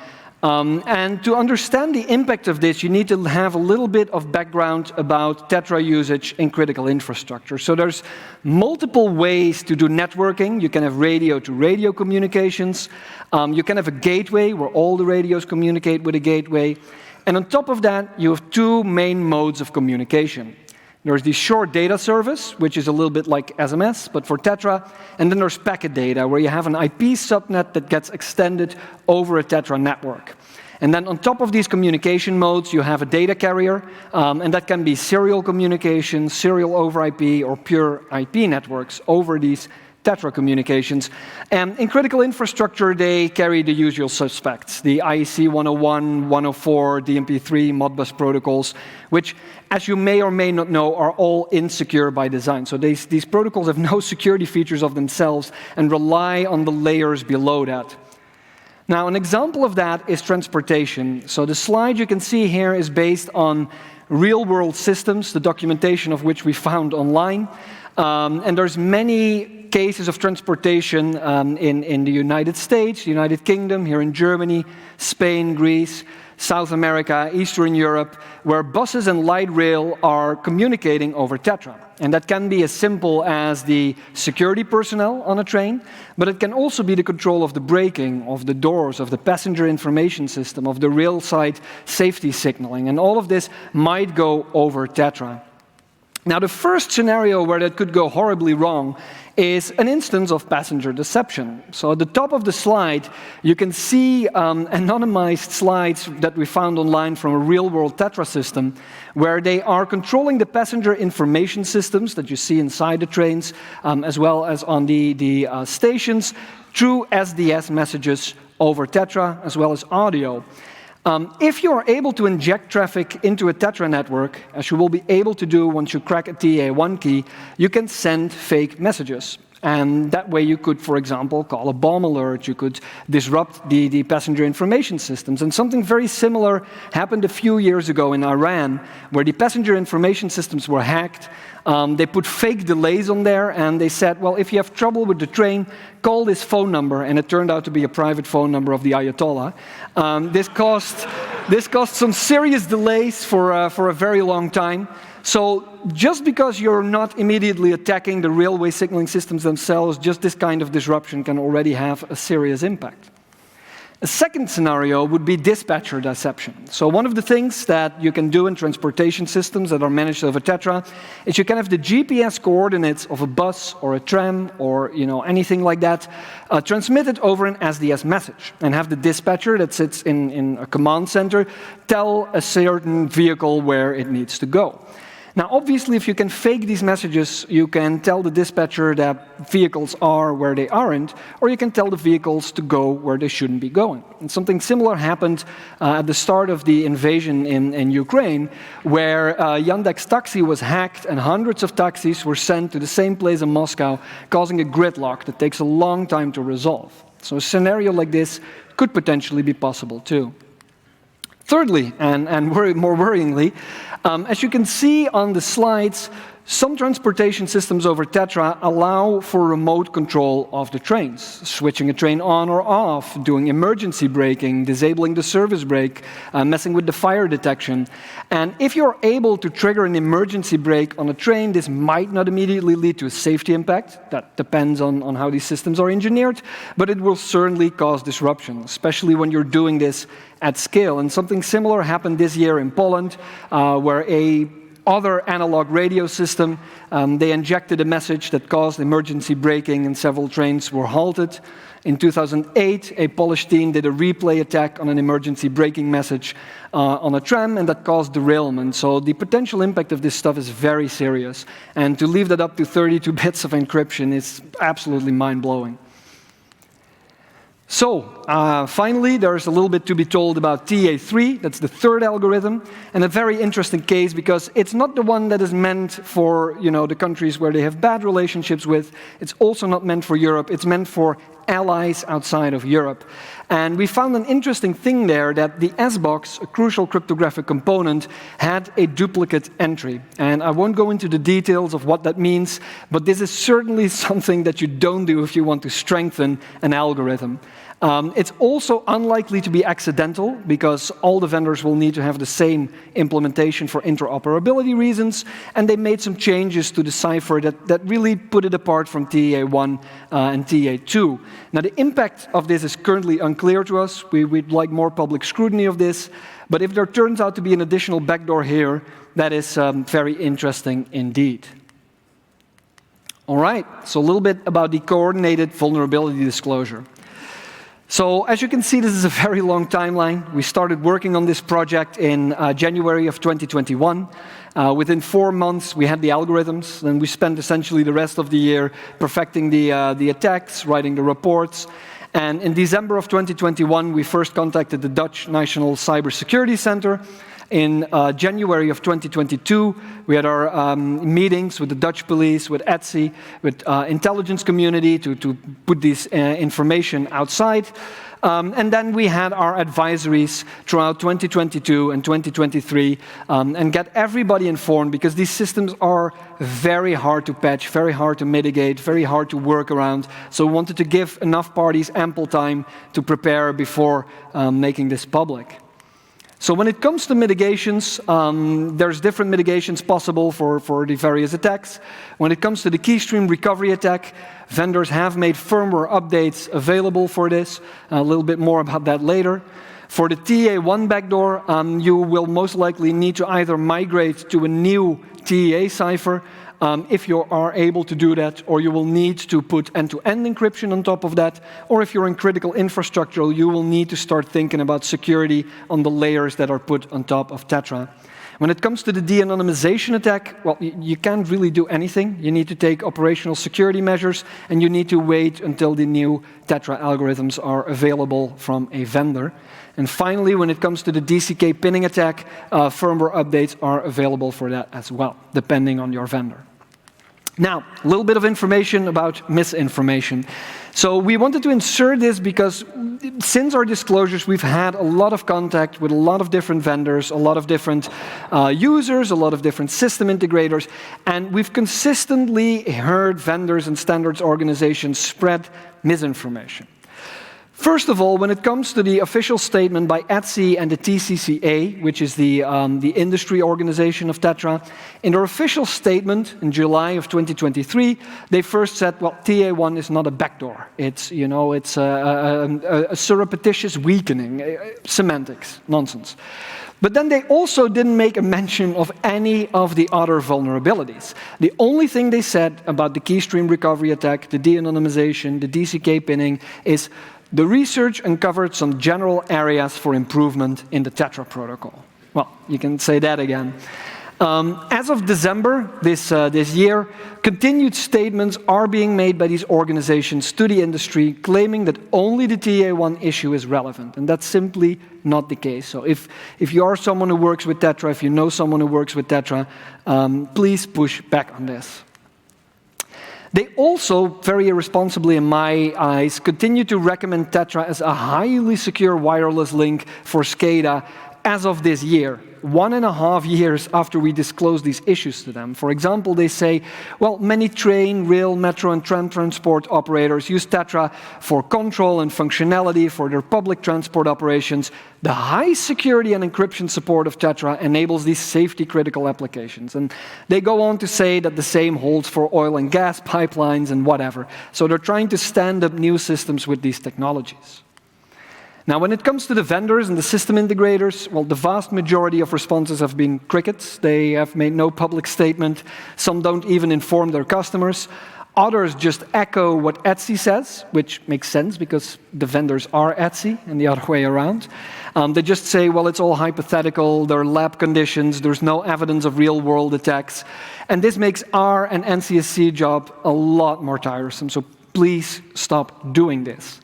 And to understand the impact of this, you need to have a little bit of background about TETRA usage in critical infrastructure. So there's multiple ways to do networking. You can have radio-to-radio communications. You can have a gateway where all the radios communicate with a gateway. And on top of that, you have two main modes of communication. There's the short data service, which is a little bit like SMS, but for TETRA. And then there's packet data, where you have an IP subnet that gets extended over a TETRA network. And then on top of these communication modes, you have a data carrier, and that can be serial communication, serial over IP, or pure IP networks over these TETRA communications. And in critical infrastructure, they carry the usual suspects, the IEC 101, 104, DMP3, Modbus protocols, which, as you may or may not know, are all insecure by design. So these protocols have no security features of themselves and rely on the layers below that. Now, an example of that is transportation. So the slide you can see here is based on real-world systems, the documentation of which we found online. And there's many cases of transportation in the United States, the United Kingdom, here in Germany, Spain, Greece, South America, Eastern Europe, where buses and light rail are communicating over TETRA. And that can be as simple as the security personnel on a train, but it can also be the control of the braking, of the doors, of the passenger information system, of the rail side safety signaling. And all of this might go over TETRA. Now, the first scenario where that could go horribly wrong is an instance of passenger deception. So at the top of the slide, you can see anonymized slides that we found online from a real-world TETRA system, where they are controlling the passenger information systems that you see inside the trains, as well as on the stations, through SDS messages over TETRA, as well as audio. If you are able to inject traffic into a TETRA network, as you will be able to do once you crack a TEA1 key, you can send fake messages. And that way you could, for example, call a bomb alert, you could disrupt the passenger information systems. And something very similar happened a few years ago in Iran, where the passenger information systems were hacked. They put fake delays on there, and they said, well, if you have trouble with the train, call this phone number. And it turned out to be a private phone number of the Ayatollah. This caused some serious delays for a very long time. So just because you're not immediately attacking the railway signaling systems themselves, just this kind of disruption can already have a serious impact. A second scenario would be dispatcher deception. So one of the things that you can do in transportation systems that are managed over TETRA is you can have the GPS coordinates of a bus or a tram or anything like that transmitted over an SDS message, and have the dispatcher that sits in a command center tell a certain vehicle where it needs to go. Now, obviously, if you can fake these messages, you can tell the dispatcher that vehicles are where they aren't, or you can tell the vehicles to go where they shouldn't be going. And something similar happened at the start of the invasion in Ukraine, where Yandex Taxi was hacked and hundreds of taxis were sent to the same place in Moscow, causing a gridlock that takes a long time to resolve. So a scenario like this could potentially be possible too. Thirdly, and more worryingly, as you can see on the slides, some transportation systems over TETRA allow for remote control of the trains, switching a train on or off, doing emergency braking, disabling the service brake, messing with the fire detection. And if you're able to trigger an emergency brake on a train, this might not immediately lead to a safety impact. That depends on how these systems are engineered, but it will certainly cause disruption, especially when you're doing this at scale. And something similar happened this year in Poland, where other analog radio system, they injected a message that caused emergency braking and several trains were halted. In 2008, a Polish team did a replay attack on an emergency braking message on a tram, and that caused derailment. So the potential impact of this stuff is very serious. And to leave that up to 32 bits of encryption is absolutely mind-blowing. So, finally, there's a little bit to be told about TA3, that's the third algorithm, and a very interesting case because it's not the one that is meant for, the countries where they have bad relationships with. It's also not meant for Europe, it's meant for allies outside of Europe. And we found an interesting thing there, that the S-box, a crucial cryptographic component, had a duplicate entry. And I won't go into the details of what that means, but this is certainly something that you don't do if you want to strengthen an algorithm. It's also unlikely to be accidental, because all the vendors will need to have the same implementation for interoperability reasons, and they made some changes to the cipher that really put it apart from TEA1 and TEA2. Now, the impact of this is currently unclear to us. We'd like more public scrutiny of this, but if there turns out to be an additional backdoor here, that is very interesting indeed. All right, so a little bit about the coordinated vulnerability disclosure. So, as you can see, this is a very long timeline. We started working on this project in January of 2021. Within 4 months, we had the algorithms, and we spent essentially the rest of the year perfecting the attacks, writing the reports. And in December of 2021, we first contacted the Dutch National Cybersecurity Center. In January of 2022, we had our meetings with the Dutch police, with ETSI, with intelligence community to put this information outside. And then we had our advisories throughout 2022 and 2023 and get everybody informed, because these systems are very hard to patch, very hard to mitigate, very hard to work around. So we wanted to give enough parties ample time to prepare before making this public. So when it comes to mitigations, there's different mitigations possible for the various attacks. When it comes to the keystream recovery attack, vendors have made firmware updates available for this. A little bit more about that later. For the TEA1 backdoor, you will most likely need to either migrate to a new TEA cipher, if you are able to do that, or you will need to put end-to-end encryption on top of that, or if you're in critical infrastructure, you will need to start thinking about security on the layers that are put on top of TETRA. When it comes to the de-anonymization attack, well, you can't really do anything. You need to take operational security measures, and you need to wait until the new TETRA algorithms are available from a vendor. And finally, when it comes to the DCK pinning attack, firmware updates are available for that as well, depending on your vendor. Now, a little bit of information about misinformation. So we wanted to insert this because since our disclosures, we've had a lot of contact with a lot of different vendors, a lot of different users, a lot of different system integrators, and we've consistently heard vendors and standards organizations spread misinformation. First of all, when it comes to the official statement by ETSI and the TCCA, which is the industry organization of TETRA, in their official statement in July of 2023, they first said, well, TA1 is not a backdoor. It's, you know, it's a surreptitious weakening, semantics, nonsense. But then they also didn't make a mention of any of the other vulnerabilities. The only thing they said about the keystream recovery attack, the de-anonymization, the DCK pinning, is the research uncovered some general areas for improvement in the TETRA protocol. Well, you can say that again. As of December this year, continued statements are being made by these organizations to the industry, claiming that only the TA1 issue is relevant, and that's simply not the case. So if you are someone who works with TETRA, if you know someone who works with TETRA, please push back on this. They also, very irresponsibly in my eyes, continue to recommend TETRA as a highly secure wireless link for SCADA as of this year, 1.5 years after we disclosed these issues to them. For example, they say, well, many train, rail, metro, and tram transport operators use TETRA for control and functionality for their public transport operations. The high security and encryption support of TETRA enables these safety-critical applications. And they go on to say that the same holds for oil and gas pipelines and whatever. So they're trying to stand up new systems with these technologies. Now, when it comes to the vendors and the system integrators, well, the vast majority of responses have been crickets. They have made no public statement. Some don't even inform their customers. Others just echo what ETSI says, which makes sense because the vendors are ETSI and the other way around. They just say, well, it's all hypothetical, there are lab conditions, there's no evidence of real-world attacks. And this makes our and NCSC job a lot more tiresome, so please stop doing this.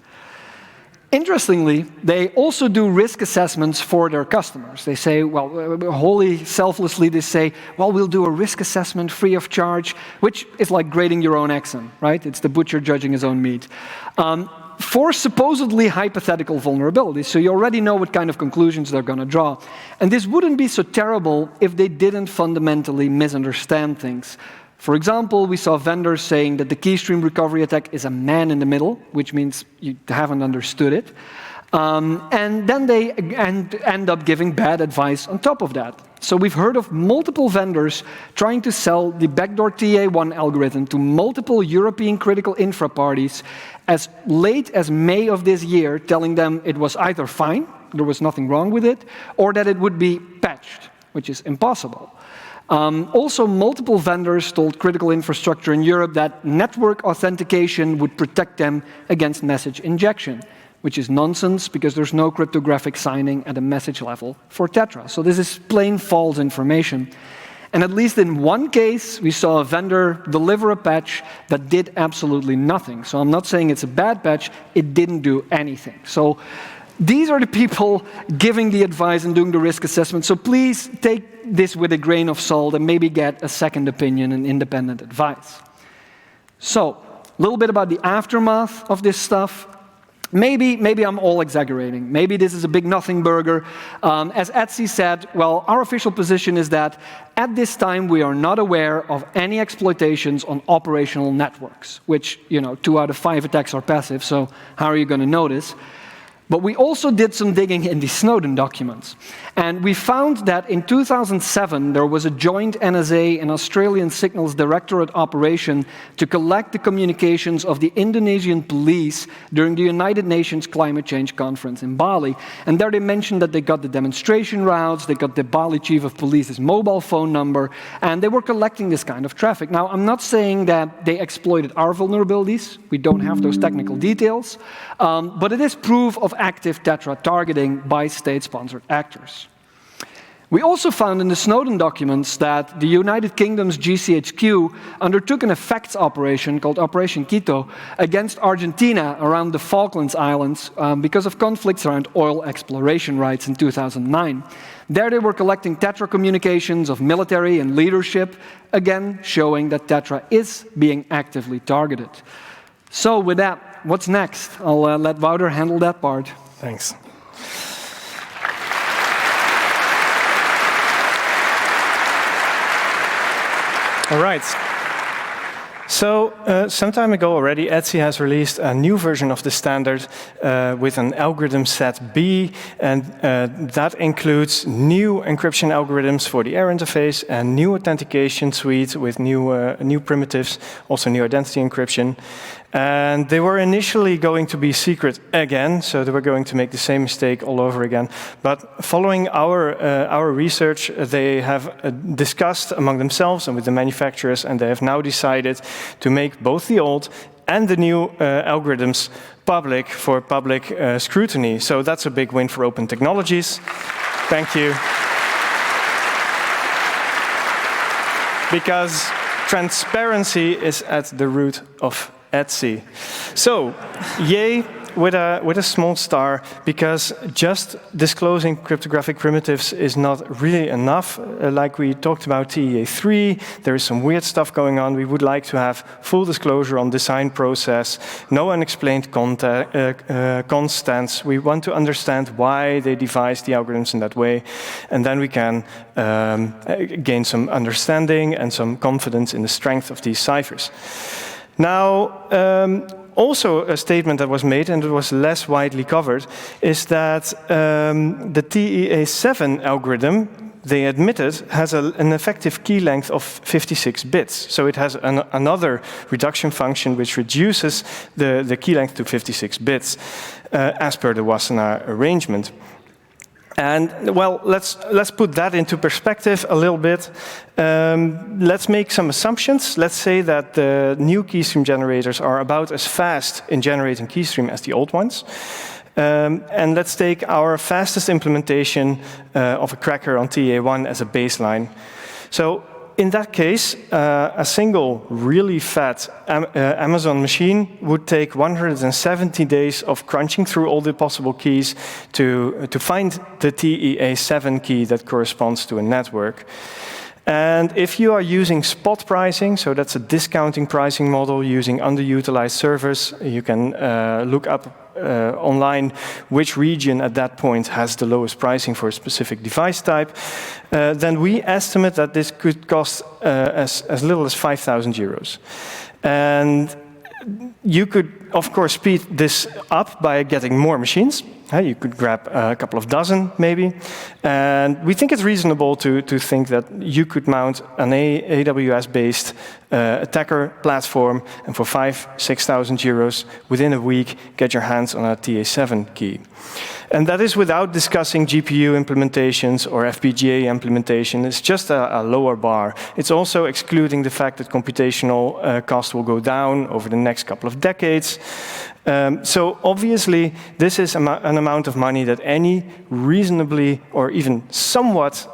Interestingly, they also do risk assessments for their customers. They say, well, wholly selflessly, they say, well, we'll do a risk assessment free of charge, which is like grading your own oxen, right? It's the butcher judging his own meat. For supposedly hypothetical vulnerabilities, so you already know what kind of conclusions they're going to draw. And this wouldn't be so terrible if they didn't fundamentally misunderstand things. For example, we saw vendors saying that the keystream recovery attack is a man in the middle, which means you haven't understood it. And then they end up giving bad advice on top of that. So we've heard of multiple vendors trying to sell the backdoor TA1 algorithm to multiple European critical infra parties as late as May of this year, telling them it was either fine, there was nothing wrong with it, or that it would be patched, which is impossible. Also, multiple vendors told critical infrastructure in Europe that network authentication would protect them against message injection, which is nonsense because there's no cryptographic signing at a message level for TETRA. So this is plain false information. And at least in one case, we saw a vendor deliver a patch that did absolutely nothing. So I'm not saying it's a bad patch, it didn't do anything. So these are the people giving the advice and doing the risk assessment. So please take this with a grain of salt and maybe get a second opinion and independent advice. So, a little bit about the aftermath of this stuff. Maybe I'm all exaggerating. Maybe this is a big nothing burger. As ETSI said, well, our official position is that at this time we are not aware of any exploitations on operational networks, which, 2 out of 5 attacks are passive, so how are you going to know this? But we also did some digging in the Snowden documents. And we found that in 2007, there was a joint NSA and Australian Signals Directorate operation to collect the communications of the Indonesian police during the United Nations Climate Change Conference in Bali. And there they mentioned that they got the demonstration routes, they got the Bali Chief of Police's mobile phone number, and they were collecting this kind of traffic. Now, I'm not saying that they exploited our vulnerabilities. We don't have those technical details. But it is proof of active TETRA targeting by state-sponsored actors. We also found in the Snowden documents that the United Kingdom's GCHQ undertook an effects operation called Operation Quito against Argentina around the Falklands Islands because of conflicts around oil exploration rights in 2009. There they were collecting TETRA communications of military and leadership, again showing that TETRA is being actively targeted. So with that, what's next? I'll let Wouter handle that part. Thanks. All right. So some time ago already, ETSI has released a new version of the standard with an algorithm set B, and that includes new encryption algorithms for the air interface and new authentication suite with new primitives, also new identity encryption. And they were initially going to be secret again, so they were going to make the same mistake all over again. But following our research, they have discussed among themselves and with the manufacturers, and they have now decided to make both the old and the new algorithms public for public scrutiny. So that's a big win for open technologies. Thank you. Because transparency is at the root of ETSI. So, yay with a small star, because just disclosing cryptographic primitives is not really enough. Like we talked about TEA3, there is some weird stuff going on. We would like to have full disclosure on design process, no unexplained constants. We want to understand why they devised the algorithms in that way, and then we can gain some understanding and some confidence in the strength of these ciphers. Now, also a statement that was made, and it was less widely covered, is that the TEA7 algorithm, they admitted, has an effective key length of 56 bits. So it has another reduction function which reduces the key length to 56 bits, as per the Wassenaar arrangement. And, well, let's put that into perspective a little bit. Let's make some assumptions. Let's say that the new keystream generators are about as fast in generating keystream as the old ones. And let's take our fastest implementation of a cracker on TEA1 as a baseline. So in that case, a single really fat Amazon machine would take 170 days of crunching through all the possible keys to find the TEA7 key that corresponds to a network. And if you are using spot pricing, so that's a discounting pricing model using underutilized servers, you can look up online which region at that point has the lowest pricing for a specific device type, then we estimate that this could cost as little as 5,000 euros. And you could, of course, speed this up by getting more machines. You could grab a couple of dozen, maybe. And we think it's reasonable to think that you could mount an AWS-based attacker platform, and for 5,000–6,000 euros, within a week, get your hands on a TEA7 key. And that is without discussing GPU implementations or FPGA implementation. It's just a lower bar. It's also excluding the fact that computational cost will go down over the next couple of decades. So obviously, this is an amount of money that any reasonably or even somewhat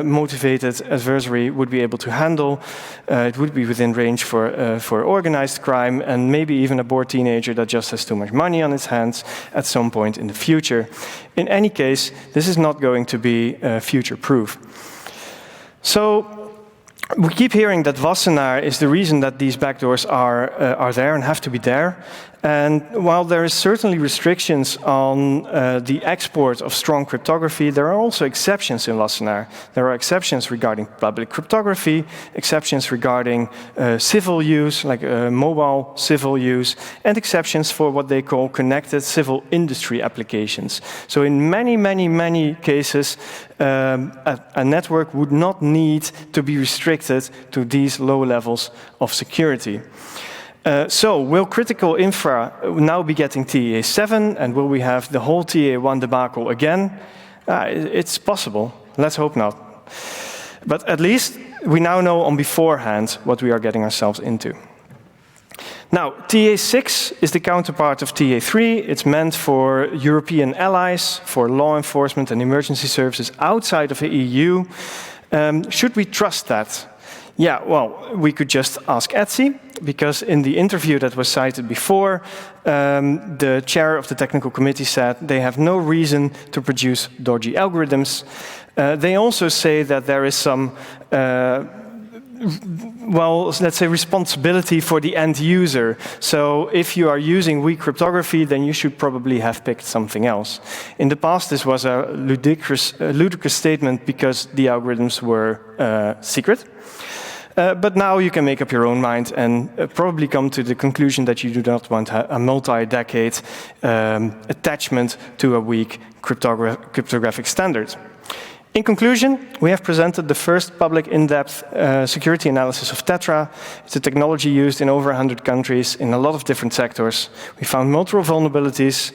motivated adversary would be able to handle. It would be within range for organized crime and maybe even a bored teenager that just has too much money on his hands at some point in the future. In any case, this is not going to be future-proof. So we keep hearing that Wassenaar is the reason that these backdoors are there and have to be there. And while there is certainly restrictions on the export of strong cryptography, there are also exceptions in Wassenaar. There are exceptions regarding public cryptography, exceptions regarding civil use, like mobile civil use, and exceptions for what they call connected civil industry applications. So in many cases, a network would not need to be restricted to these low levels of security. So will critical infra now be getting TEA7, and will we have the whole TEA1 debacle again? It's possible. Let's hope not. But at least we now know on beforehand what we are getting ourselves into. Now, TA6 is the counterpart of TA3. It's meant for European allies, for law enforcement and emergency services outside of the EU. Should we trust that? Yeah, well, we could just ask Etsy, because in the interview that was cited before, the chair of the technical committee said they have no reason to produce dodgy algorithms. They also say that there is some well, let's say responsibility for the end user. So if you are using weak cryptography, then you should probably have picked something else. In the past, this was a ludicrous statement because the algorithms were secret. But now you can make up your own mind and probably come to the conclusion that you do not want a multi-decade attachment to a weak cryptographic standard. In conclusion, we have presented the first public in-depth security analysis of TETRA. It's a technology used in over 100 countries in a lot of different sectors. We found multiple vulnerabilities.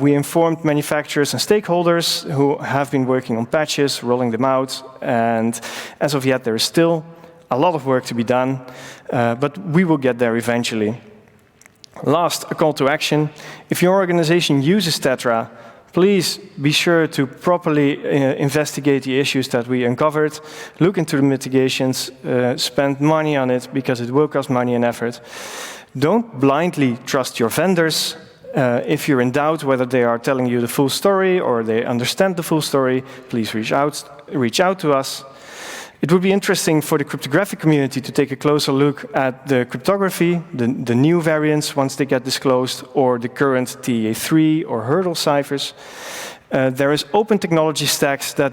We informed manufacturers and stakeholders who have been working on patches, rolling them out, and as of yet there is still a lot of work to be done, but we will get there eventually. Last, a call to action. If your organization uses TETRA, please be sure to properly investigate the issues that we uncovered, look into the mitigations, spend money on it because it will cost money and effort. Don't blindly trust your vendors. If you're in doubt whether they are telling you the full story or they understand the full story, please reach out to us. It would be interesting for the cryptographic community to take a closer look at the cryptography, the new variants once they get disclosed, or the current TA3 or hurdle ciphers. There is open technology stacks that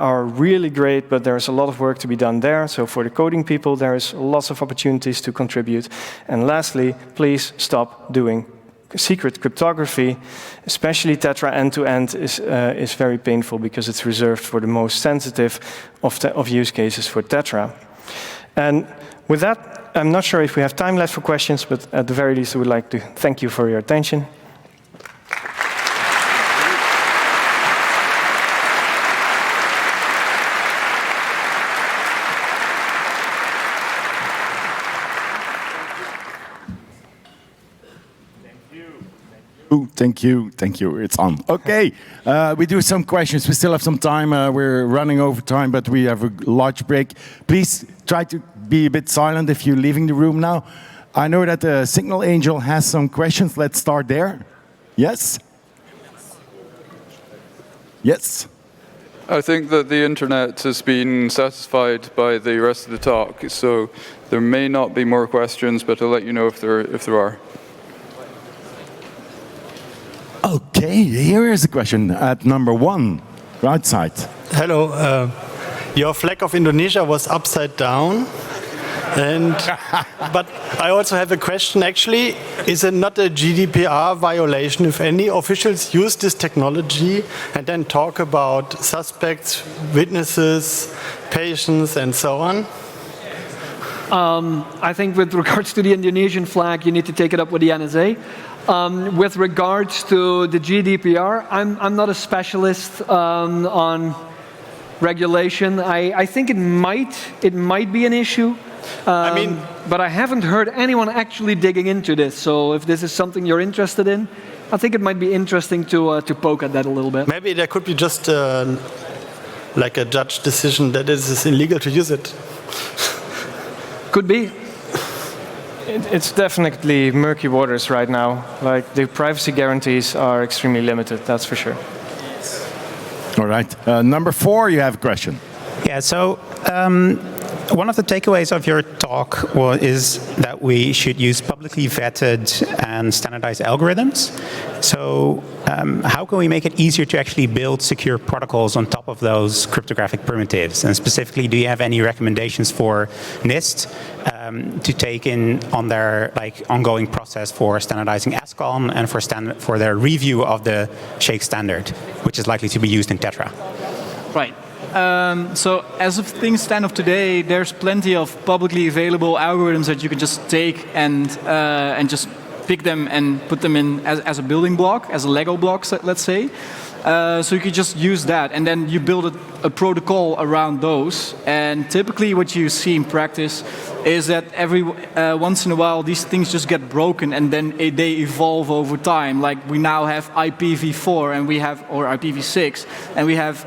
are really great, but there is a lot of work to be done there. So for the coding people, there is lots of opportunities to contribute. And lastly, please stop doing secret cryptography, especially TETRA end-to-end, is very painful because it's reserved for the most sensitive of use cases for TETRA. And with that, I'm not sure if we have time left for questions, but at the very least, I would like to thank you for your attention. Thank you. It's on. Okay, we do some questions. We still have some time. We're running over time, but we have a large break. Please try to be a bit silent if you're leaving the room now. I know that the Signal Angel has some questions. Let's start there. Yes? Yes? I think that the internet has been satisfied by the rest of the talk, so there may not be more questions, but I'll let you know if there are. Okay, here is a question at number 1, right side. Hello, your flag of Indonesia was upside down, but I also have a question actually. Is it not a GDPR violation if any officials use this technology and then talk about suspects, witnesses, patients and so on? I think with regards to the Indonesian flag, you need to take it up with the NSA. With regards to the GDPR, I'm not a specialist on regulation. I think it might be an issue. But I haven't heard anyone actually digging into this. So if this is something you're interested in, I think it might be interesting to poke at that a little bit. Maybe there could be just like a judge decision that it is illegal to use it. Could be. It's definitely murky waters right now. Like, the privacy guarantees are extremely limited, that's for sure. All right. Number 4, you have a question. Yeah, so one of the takeaways of your talk is that we should use publicly vetted and standardized algorithms. So how can we make it easier to actually build secure protocols on top of those cryptographic primitives? And specifically, do you have any recommendations for NIST to take in on their ongoing process for standardizing ASCON and for their review of the Shake standard, which is likely to be used in TETRA? Right. So as of things stand of today, there's plenty of publicly available algorithms that you can just take and just pick them and put them in as a building block, as a Lego block, let's say. So you could just use that, and then you build a protocol around those. And typically what you see in practice is that every once in a while these things just get broken, and then they evolve over time. Like we now have IPv4 and we have, or IPv6, and we have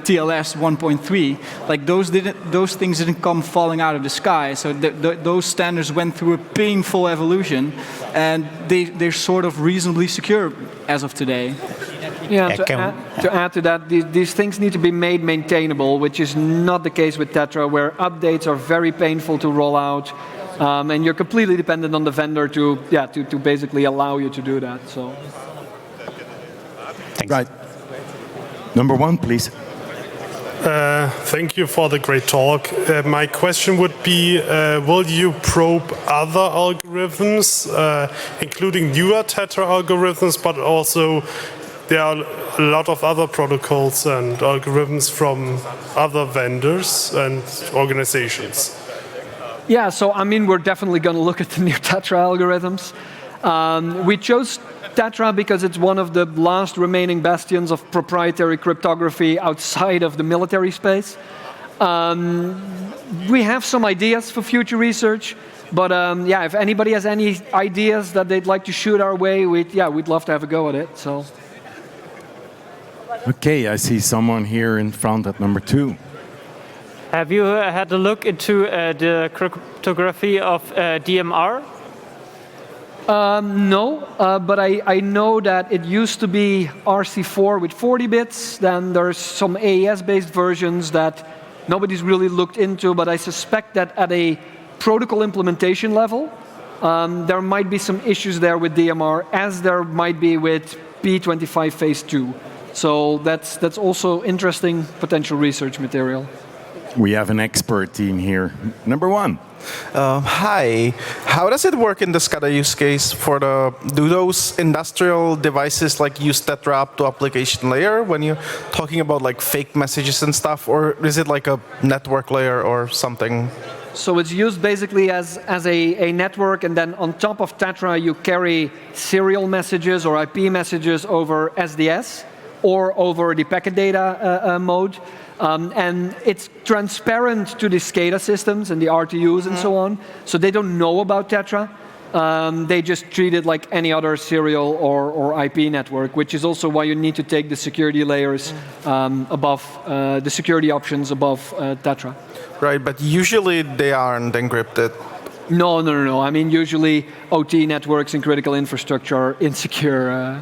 TLS 1.3. Like those things didn't come falling out of the sky. So those standards went through a painful evolution, and they're sort of reasonably secure as of today. Yeah, to add to that, these things need to be made maintainable, which is not the case with TETRA, where updates are very painful to roll out, and you're completely dependent on the vendor to basically allow you to do that. So. Thanks. Right. Number one, please. Thank you for the great talk. My question would be, will you probe other algorithms, including newer TETRA algorithms, but also there are a lot of other protocols and algorithms from other vendors and organizations? Yeah, so I mean, we're definitely going to look at the new TETRA algorithms. We chose TETRA because it's one of the last remaining bastions of proprietary cryptography outside of the military space. We have some ideas for future research, but yeah, if anybody has any ideas that they'd like to shoot our way, we'd love to have a go at it. So. Okay, I see someone here in front at number 2. Have you had a look into the cryptography of DMR? No, but I know that it used to be RC4 with 40 bits. Then there's some AES-based versions that nobody's really looked into, but I suspect that at a protocol implementation level, there might be some issues there with DMR, as there might be with P25 Phase 2. So that's also interesting potential research material. We have an expert team here. Number 1. Hi. How does it work in the SCADA use case do those industrial devices like use TETRA up to application layer when you're talking about like fake messages and stuff, or is it like a network layer or something? So it's used basically as a network, and then on top of TETRA you carry serial messages or IP messages over SDS or over the packet data mode. And it's transparent to the SCADA systems and the RTUs and so on, so they don't know about TETRA. They just treat it like any other serial or IP network, which is also why you need to take the security layers above, the security options above TETRA. Right, but usually they aren't encrypted. No. I mean, usually OT networks and critical infrastructure are insecure.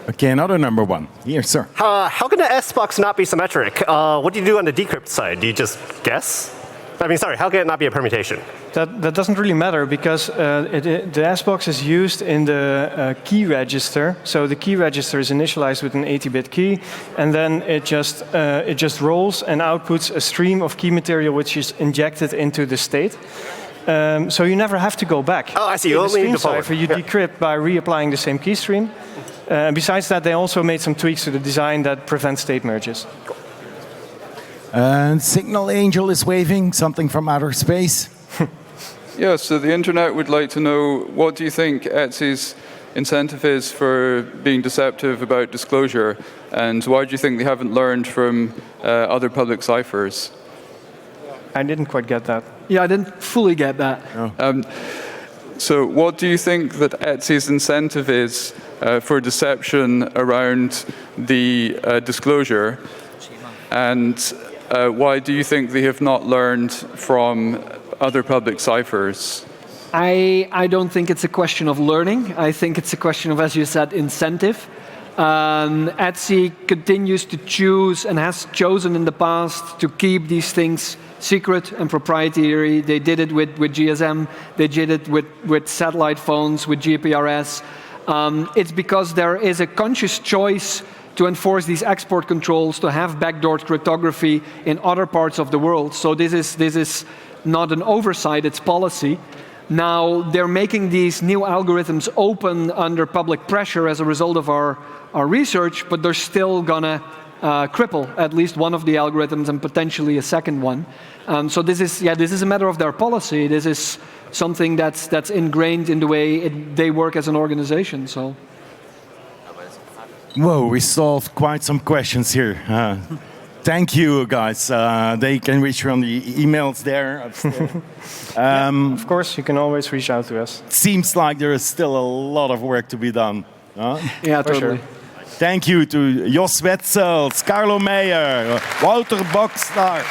Okay, another number 1. Here, sir. How can the S-box not be symmetric? What do you do on the decrypt side? Do you just guess? I mean, sorry, how can it not be a permutation? That doesn't really matter, because the S-box is used in the key register. So the key register is initialized with an 80-bit key, and then it just rolls and outputs a stream of key material which is injected into the state. So you never have to go back. Oh, I see. You only need to forward. You decrypt by reapplying the same key stream. Besides that, they also made some tweaks to the design that prevent state merges. And Signal Angel is waving something from outer space. Yeah, so the internet would like to know, what do you think ETSI's incentive is for being deceptive about disclosure, and why do you think they haven't learned from other public ciphers? I didn't quite get that. Yeah, I didn't fully get that. Oh. So what do you think that ETSI's incentive is for deception around the disclosure, and why do you think they have not learned from other public ciphers? I don't think it's a question of learning. I think it's a question of, as you said, incentive. ETSI continues to choose and has chosen in the past to keep these things secret and proprietary. They did it with GSM. They did it with satellite phones, with GPRS. It's because there is a conscious choice to enforce these export controls, to have backdoored cryptography in other parts of the world. So this is not an oversight, it's policy. Now, they're making these new algorithms open under public pressure as a result of our research, but they're still gonna cripple at least one of the algorithms and potentially a second one. So this is a matter of their policy. This is something that's ingrained in the way they work as an organization. So. Whoa, we solved quite some questions here. Thank you, guys. They can reach you on the emails there upstairs. Of course, you can always reach out to us. Seems like there is still a lot of work to be done. Huh? Yeah, totally. Sure. Thank you to Jos Wetzels, Carlo Meijer, Wouter Bokstar.